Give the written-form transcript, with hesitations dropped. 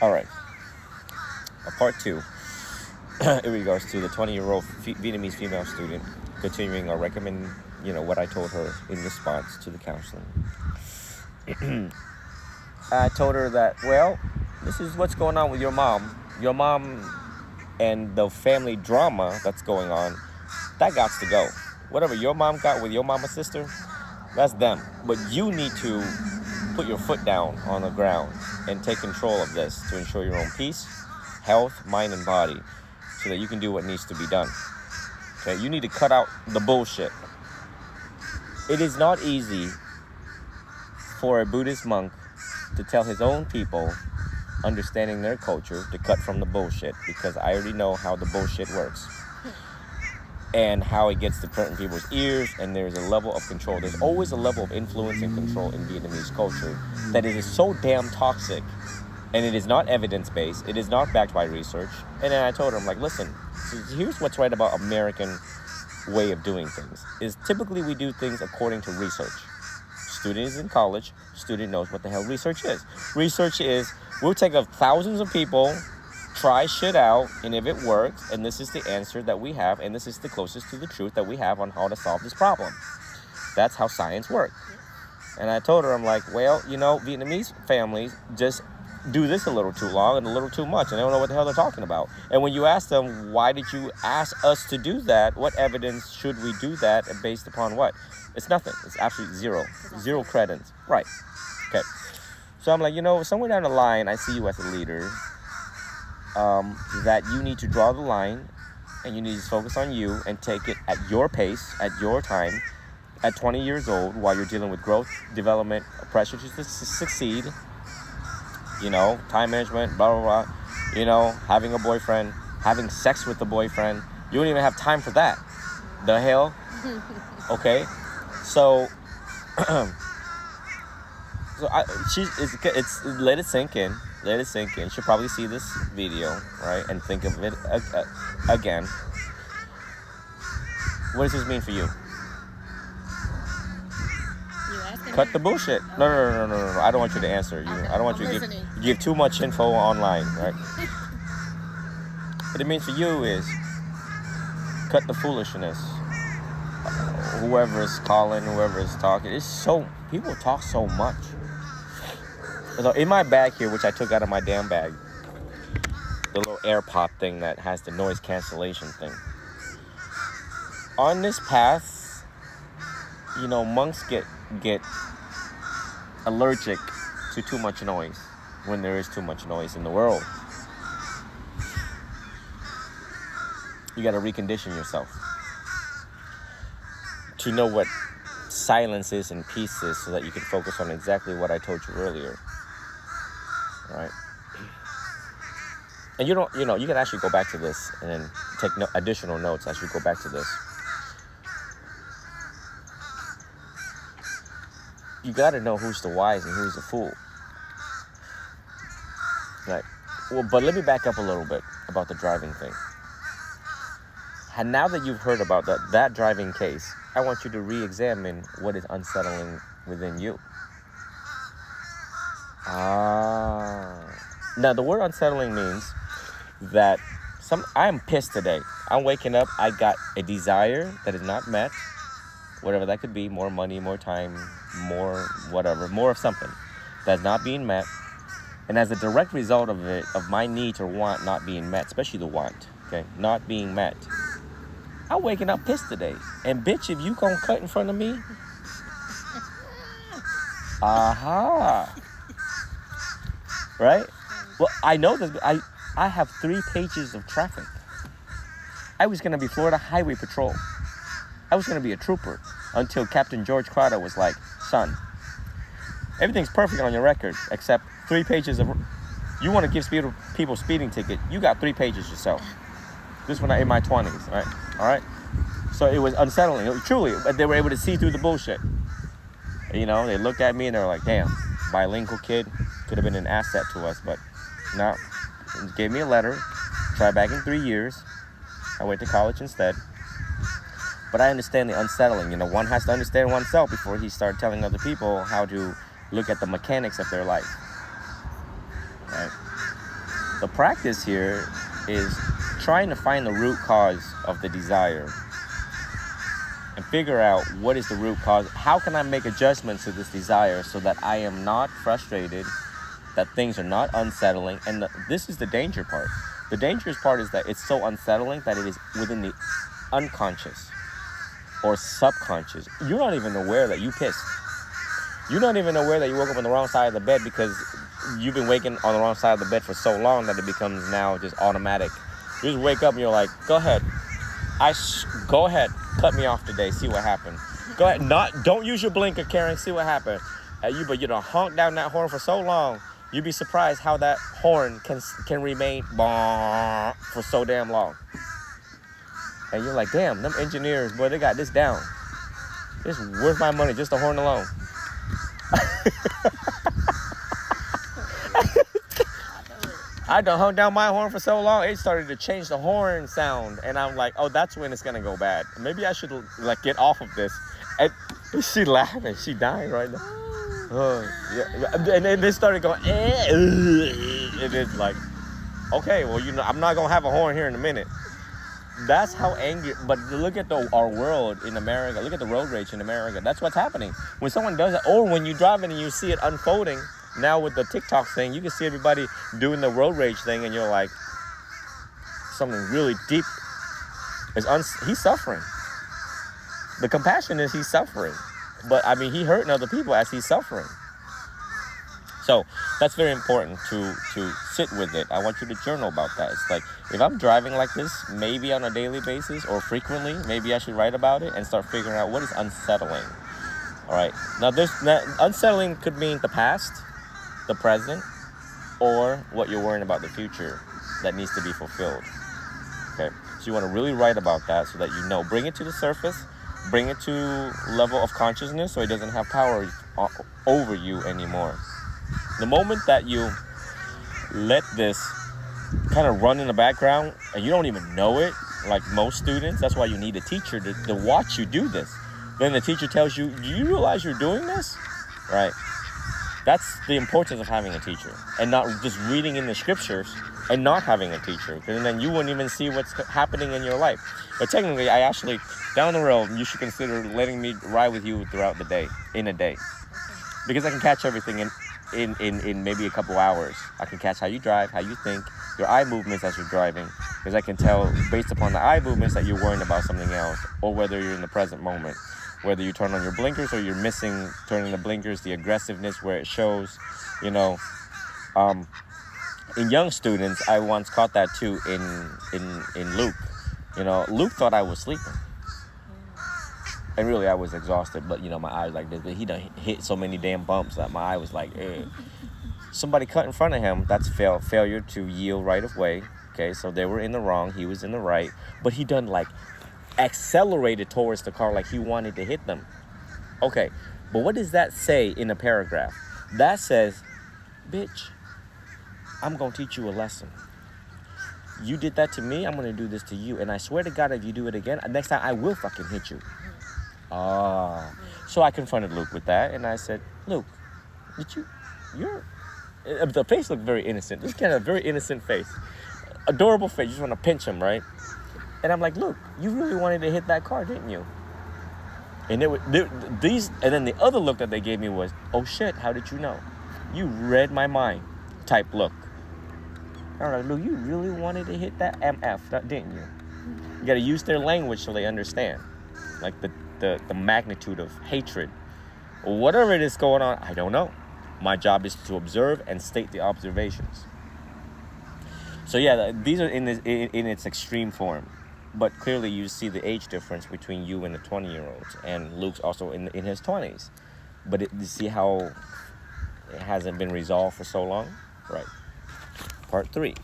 All right. Part two. In regards to the 20-year-old Vietnamese female student, continuing or recommend, what I told her in response to the counseling. I told her that, well, this is what's going on with your mom. Your mom and the family drama that's going on, that got to go. Whatever your mom got with your mama's sister, that's them. But you need to put your foot down on the ground and take control of this to ensure your own peace, health, mind, and body, so that you can do what needs to be done. Okay, you need to cut out the bullshit. It is not easy for a Buddhist monk to tell his own people, understanding their culture, to cut from the bullshit, because I already know how the bullshit works and how it gets to certain people's ears, and there's a level of control. There's always a level of influence and control in Vietnamese culture that it is so damn toxic, and it is not evidence-based. It is not backed by research. And then I told her, I'm like, listen, here's what's right about American way of doing things, is typically we do things according to research. Student is in college, student knows what the hell research is. Research is, we'll take thousands of people, try shit out, and if it works, and this is the answer that we have, and this is the closest to the truth that we have on how to solve this problem. That's how science works. And I told her, I'm like, well, Vietnamese families just do this a little too long and a little too much, and they don't know what the hell they're talking about. And when you ask them, why did you ask us to do that? What evidence should we do that, and based upon what? It's nothing. It's absolutely zero credence. Right. Okay. So I'm like, somewhere down the line, I see you as a leader, that you need to draw the line, and you need to focus on you and take it at your pace, at your time, at 20 years old, while you're dealing with growth, development, pressure to succeed, time management, blah, blah, blah, having a boyfriend, having sex with a boyfriend. You don't even have time for that. The hell? Okay? So, let it sink in. Let it sink in. She'll probably see this video, right, and think of it again. What does this mean for you? Cut the bullshit. No. I don't want you to answer. I don't want you to give too much info online, right? What it means for you is cut the foolishness. Whoever is calling, whoever is talking, people talk so much. So in my bag here, which I took out of my damn bag, the little AirPod thing that has the noise cancellation thing. On this path, monks get allergic to too much noise when there is too much noise in the world. You got to recondition yourself to know what silence is and peace is, so that you can focus on exactly what I told you earlier. Right? And you can actually go back to this and then take additional notes as you go back to this. You got to know who's the wise and who's the fool. Right. Well, but let me back up a little bit about the driving thing. And now that you've heard about that driving case, I want you to re-examine what is unsettling within you. Now, the word unsettling means that I'm pissed today. I'm waking up, I got a desire that is not met, whatever that could be, more money, more time, more whatever, more of something that's not being met. And as a direct result of it, of my need or want not being met, especially the want, okay, not being met, I'm waking up pissed today. And bitch, if you gonna cut in front of me, right? Well, I know that I have 3 pages of traffic. I was gonna be Florida Highway Patrol. I was gonna be a trooper until Captain George Crowder was like, son, everything's perfect on your record except 3 pages of. You want to give people speeding ticket? You got 3 pages yourself. This when I'm in my 20s, right? All right. So it was unsettling. Truly, but they were able to see through the bullshit. They looked at me and they were like, damn, bilingual kid, could have been an asset to us, but no. Gave me a letter. Try back in 3 years. I went to college instead. But I understand the unsettling. One has to understand oneself before he starts telling other people how to look at the mechanics of their life. Right? The practice here is trying to find the root cause of the desire and figure out what is the root cause. How can I make adjustments to this desire so that I am not frustrated, that things are not unsettling? And this is the danger part. The dangerous part is that it's so unsettling that it is within the unconscious or subconscious. You're not even aware that you pissed. You're not even aware that you woke up on the wrong side of the bed because you've been waking on the wrong side of the bed for so long that it becomes now just automatic. You just wake up and you're like, go ahead. Go ahead. Cut me off today. See what happened. Go ahead. Don't use your blinker, Karen. See what happened. But you don't honk down that horn for so long. You'd be surprised how that horn can remain for so damn long. And you're like, damn, them engineers, boy, they got this down. It's worth my money, just the horn alone. I done hung down my horn for so long, it started to change the horn sound. And I'm like, oh, that's when it's going to go bad. Maybe I should get off of this. And she laughing. She dying right now. Yeah. And then they started going, and it's like, okay, well, I'm not going to have a horn here in a minute. That's how angry. But look at our world in America. Look at the road rage in America. That's what's happening. When someone does it, or when you're driving and you see it unfolding, now with the TikTok thing, you can see everybody doing the road rage thing, and you're like, something really deep he's suffering. The compassion is he's suffering. But, I mean, he hurting other people as he's suffering. So that's very important to sit with it. I want you to journal about that. It's like, if I'm driving like this, maybe on a daily basis or frequently, maybe I should write about it and start figuring out what is unsettling. All right. Now, unsettling could mean the past, the present, or what you're worrying about the future that needs to be fulfilled. Okay. So you want to really write about that so that you know. Bring it to the surface. Bring it to level of consciousness so it doesn't have power over you anymore. The moment that you let this kind of run in the background and you don't even know it, like most students, that's why you need a teacher to watch you do this. Then the teacher tells you, do you realize you're doing this? Right? That's the importance of having a teacher and not just reading in the scriptures and not having a teacher. Because then you wouldn't even see what's happening in your life. But technically, down the road, you should consider letting me ride with you throughout the day, in a day. Because I can catch everything in maybe a couple hours. I can catch how you drive, how you think, your eye movements as you're driving. Because I can tell based upon the eye movements that you're worrying about something else, or whether you're in the present moment. Whether you turn on your blinkers or you're missing turning the blinkers, the aggressiveness where it shows, in young students, I once caught that too in Luke. Luke thought I was sleeping. And really I was exhausted, but my eyes like this. But he done hit so many damn bumps that my eye was like, Somebody cut in front of him. That's failure to yield right of way. Okay, so they were in the wrong, he was in the right. But he done accelerated towards the car like he wanted to hit them. Okay, but what does that say in a paragraph? That says, bitch, I'm going to teach you a lesson. You did that to me, I'm going to do this to you. And I swear to God, if you do it again, next time I will fucking hit you. So I confronted Luke with that. And I said, Luke, the face looked very innocent. This kind of very innocent face. Adorable face. You just want to pinch him, right? And I'm like, Luke, you really wanted to hit that car, didn't you? And and then the other look that they gave me was, oh shit, how did you know? You read my mind type look. I was like, Luke, you really wanted to hit that MF, didn't you? You got to use their language so they understand. Like the magnitude of hatred. Or whatever it is going on, I don't know. My job is to observe and state the observations. So yeah, these are in its extreme form. But clearly you see the age difference between you and the 20-year-olds. And Luke's also in his 20s. But you see how it hasn't been resolved for so long? Right. Part 3.